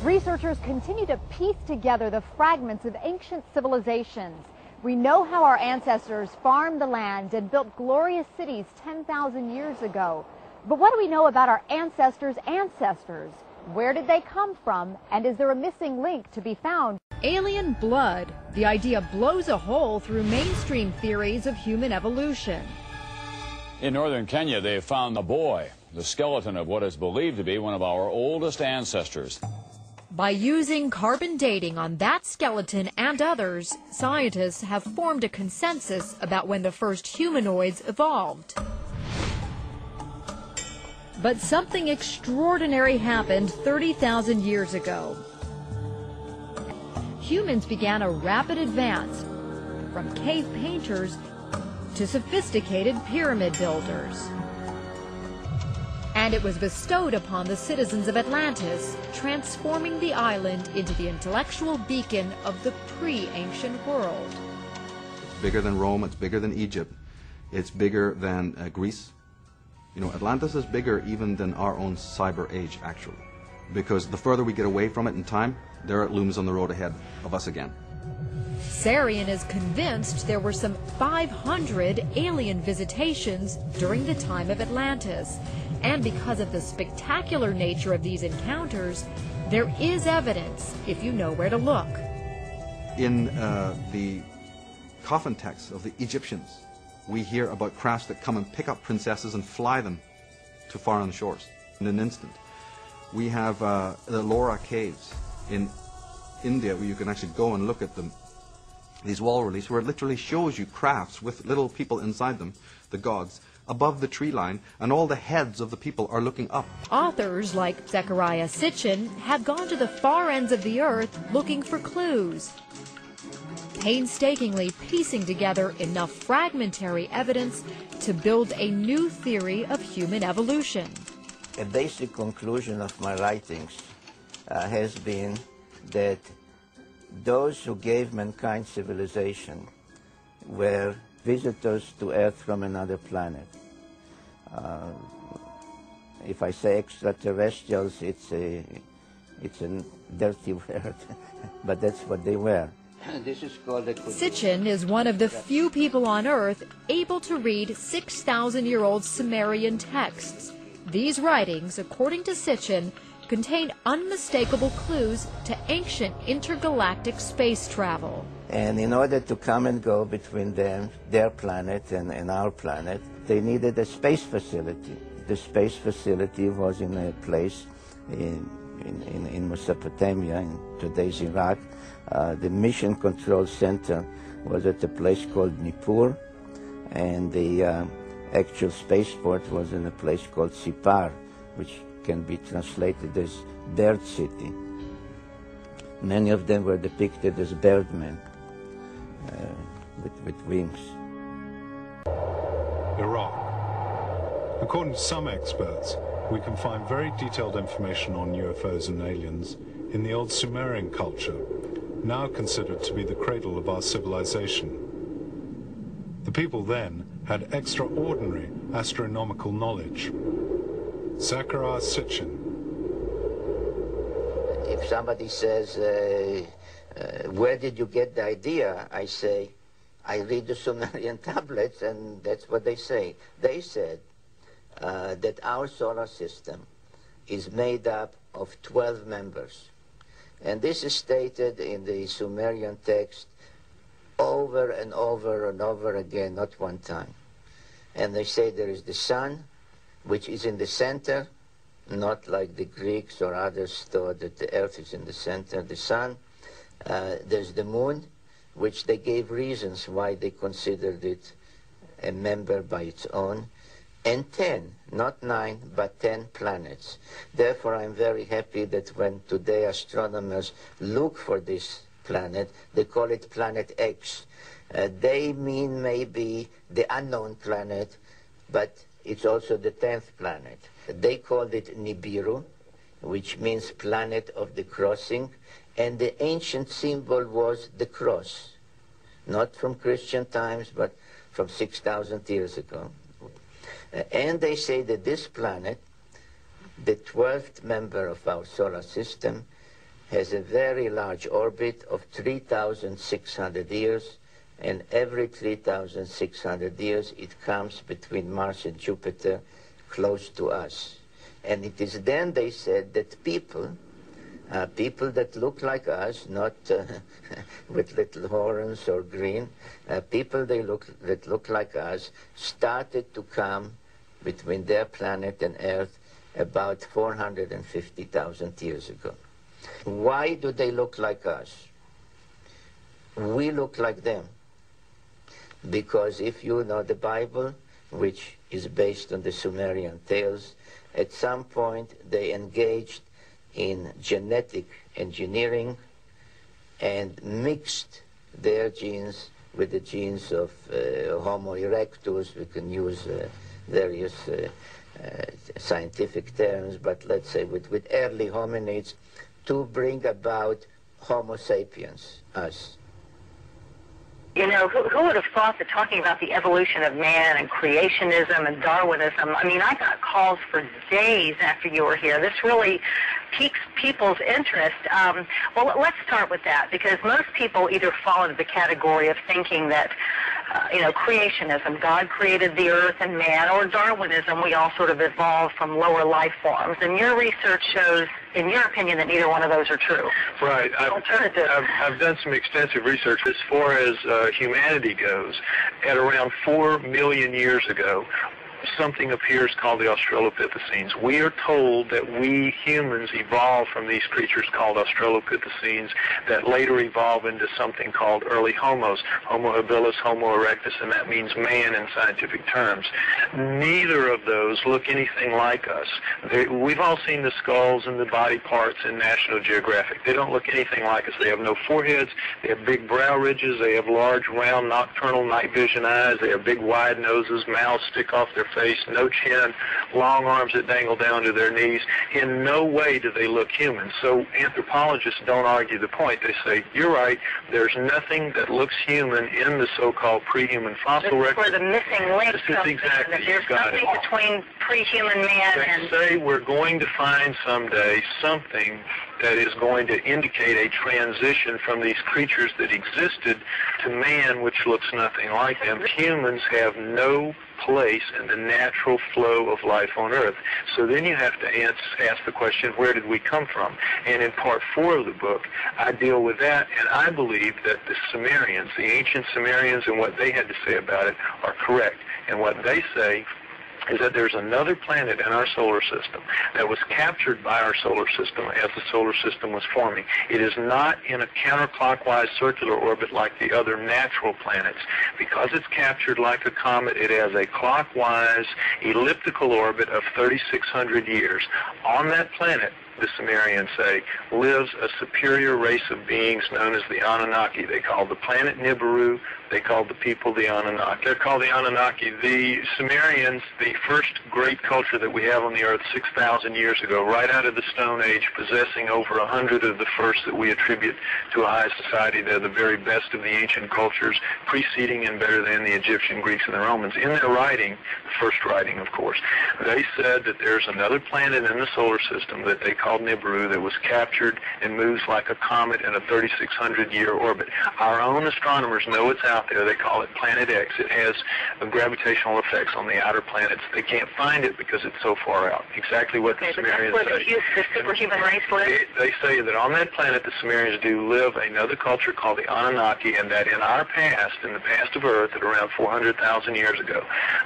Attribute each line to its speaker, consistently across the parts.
Speaker 1: Researchers continue to piece together the fragments of ancient civilizations. We know how our ancestors farmed the land and built glorious cities 10,000 years ago. But what do we know about our ancestors' ancestors? Where did they come from? And is there a missing link to be found?
Speaker 2: Alien blood. The idea blows a hole through mainstream theories of human evolution.
Speaker 3: In northern Kenya, they found the boy, the skeleton of what is believed to be one of our oldest ancestors.
Speaker 2: By using carbon dating on that skeleton and others, scientists have formed a consensus about when the first humanoids evolved. But something extraordinary happened 30,000 years ago. Humans began a rapid advance, from cave painters to sophisticated pyramid builders. And it was bestowed upon the citizens of Atlantis, transforming the island into the intellectual beacon of the pre-ancient world.
Speaker 4: It's bigger than Rome, it's bigger than Egypt, it's bigger than Greece. You know, Atlantis is bigger even than our own cyber age, actually. Because the further we get away from it in time, there it looms on the road ahead of us again.
Speaker 2: Sarian is convinced there were some 500 alien visitations during the time of Atlantis. And because of the spectacular nature of these encounters, there is evidence if you know where to look.
Speaker 4: In the coffin texts of the Egyptians, we hear about crafts that come and pick up princesses and fly them to foreign shores in an instant. We have the Laura caves in India, where you can actually go and look at them. These wall reliefs where it literally shows you crafts with little people inside them, the gods, above the tree line, and all the heads of the people are looking up.
Speaker 2: Authors like Zechariah Sitchin have gone to the far ends of the earth looking for clues, painstakingly piecing together enough fragmentary evidence to build a new theory of human evolution.
Speaker 5: A basic conclusion of my writings has been that those who gave mankind civilization were visitors to Earth from another planet. If I say extraterrestrials, it's a dirty word, but that's what they were. This is called a...
Speaker 2: Sitchin is one of the few people on Earth able to read 6,000-year-old Sumerian texts. These writings, according to Sitchin, contain unmistakable clues to ancient intergalactic space travel.
Speaker 5: And in order to come and go between them, their planet and our planet, they needed a space facility. The space facility was in a place in Mesopotamia, in today's Iraq. The mission control center was at a place called Nibiru, and the actual spaceport was in a place called Sipar, which can be translated as Bird City. Many of them were depicted as birdmen with wings.
Speaker 6: Iraq. According to some experts, we can find very detailed information on UFOs and aliens in the old Sumerian culture, now considered to be the cradle of our civilization. The people then had extraordinary astronomical knowledge. Zechariah Sitchin.
Speaker 5: If somebody says, where did you get the idea? I say, I read the Sumerian tablets, and that's what they say. They said that our solar system is made up of 12 members. And this is stated in the Sumerian text over and over and over again, not one time. And they say there is the sun, which is in the center, not like the Greeks or others thought that the earth is in the center, the sun. There's the moon, which they gave reasons why they considered it a member by its own, and 10, not 9, but 10 planets. Therefore, I'm very happy that when today astronomers look for this planet, they call it Planet X. They mean maybe the unknown planet, but it's also the 10th planet. They called it Nibiru, which means planet of the crossing, and the ancient symbol was the cross, not from Christian times, but from 6,000 years ago. And they say that this planet, the 12th member of our solar system, has a very large orbit of 3,600 years, and every 3,600 years it comes between Mars and Jupiter close to us. And it is then, they said, that people that look like us, not with little horns or green, people that look like us, started to come between their planet and Earth about 450,000 years ago. Why do they look like us? We look like them. Because if you know the Bible, which is based on the Sumerian tales, at some point they engaged in genetic engineering and mixed their genes with the genes of Homo erectus. We can use various scientific terms, but let's say with early hominids, to bring about Homo sapiens, us.
Speaker 7: You know, who would have thought that talking about the evolution of man and creationism and Darwinism, I mean, I got calls for days after you were here. This really piques people's interest. Well, let's start with that, because most people either fall into the category of thinking that, you know, creationism, God created the earth and man, or Darwinism, we all sort of evolved from lower life forms. And your research shows, in your opinion, that neither one of those are true.
Speaker 8: Right. I've done some extensive research as far as humanity goes. At around 4 million years ago, something appears called the Australopithecines. We are told that we humans evolved from these creatures called Australopithecines that later evolved into something called early Homos, Homo habilis, Homo erectus, and that means man in scientific terms. Neither of those look anything like us. We've all seen the skulls and the body parts in National Geographic. They don't look anything like us. They have no foreheads. They have big brow ridges. They have large, round, nocturnal night vision eyes. They have big, wide noses. Mouths stick off their face, no chin, long arms that dangle down to their knees. In no way do they look human. So anthropologists don't argue the point. They say, you're right, there's nothing that looks human in the so-called pre-human fossil record.
Speaker 7: This is where the missing link comes in, that there's something between pre-human man and...
Speaker 8: They say we're going to find someday something that is going to indicate a transition from these creatures that existed to man, which looks nothing like them. Humans have no place in the natural flow of life on Earth. So then you have to ask the question, where did we come from? And in part 4 of the book, I deal with that, and I believe that the Sumerians, the ancient Sumerians, and what they had to say about it are correct. And what they say is that there's another planet in our solar system that was captured by our solar system as the solar system was forming. It is not in a counterclockwise circular orbit like the other natural planets. Because it's captured like a comet, it has a clockwise elliptical orbit of 3,600 years. On that planet, the Sumerians say, lives a superior race of beings known as the Anunnaki. They call the planet Nibiru. They call the people the Anunnaki. They're called the Anunnaki. The Sumerians, the first great culture that we have on the Earth 6,000 years ago, right out of the Stone Age, possessing over 100 of the first that we attribute to a high society. They're the very best of the ancient cultures, preceding and better than the Egyptian, Greeks, and the Romans. In their writing, the first writing, of course, they said that there's another planet in the solar system that they called Nibiru that was captured and moves like a comet in a 3,600-year orbit. Our own astronomers know it's out there. They call it Planet X. It has gravitational effects on the outer planets. They can't find it because it's so far out. Exactly what the Sumerians say.
Speaker 7: The superhuman race lives?
Speaker 8: They say that on that planet the Sumerians do live another culture called the Anunnaki, and that in our past, in the past of Earth, at around 400,000 years ago,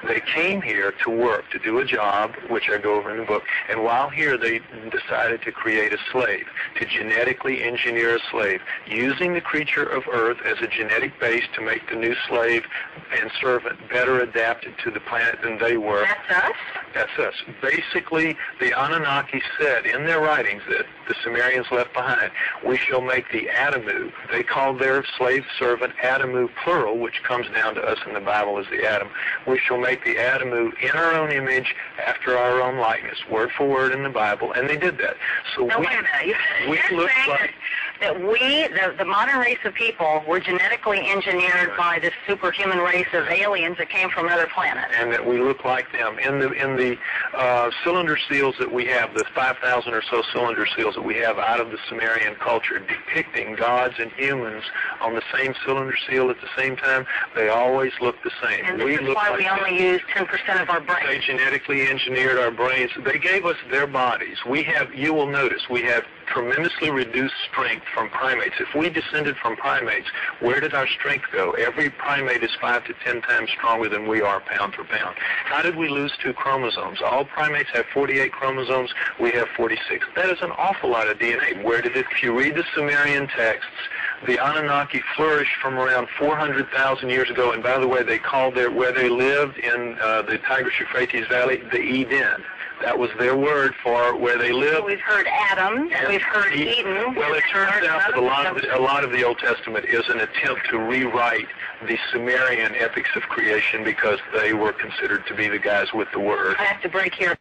Speaker 8: they came here to work, to do a job, which I go over in the book, and while here they decided to create a slave, to genetically engineer a slave, using the creature of Earth as a genetic base to make the new slave and servant better adapted to the planet than they were.
Speaker 7: That's us?
Speaker 8: That's us. Basically, the Anunnaki said in their writings that the Sumerians left behind, we shall make the Adamu. They called their slave servant Adamu plural, which comes down to us in the Bible as the Adam. We shall make the Adamu in our own image, after our own likeness, word for word in the Bible, and they did that. So
Speaker 7: no, wait a minute.
Speaker 8: we look like...
Speaker 7: that we, the modern race of people, were genetically engineered by this superhuman race of aliens that came from other planets.
Speaker 8: And that we look like them. In the cylinder seals that we have, the 5,000 or so cylinder seals that we have out of the Sumerian culture, depicting gods and humans on the same cylinder seal at the same time, they always look the same.
Speaker 7: And this is why we only use 10% of our brains.
Speaker 8: They genetically engineered our brains. They gave us their bodies. We have, you will notice, we have tremendously reduced strength from primates. If we descended from primates, where did our strength go? Every primate is 5 to 10 times stronger than we are pound for pound. How did we lose 2 chromosomes? All primates have 48 chromosomes. We have 46. That is an awful lot of DNA. Where did it? If you read the Sumerian texts, the Anunnaki flourished from around 400,000 years ago. And by the way, they called where they lived in the Tigris-Euphrates Valley, the Eden. That was their word for where they lived.
Speaker 7: We've heard Adam, and we've heard Eden.
Speaker 8: Well, it turns out that a lot of the Old Testament is an attempt to rewrite the Sumerian epics of creation because they were considered to be the guys with the word.
Speaker 7: I have to break here.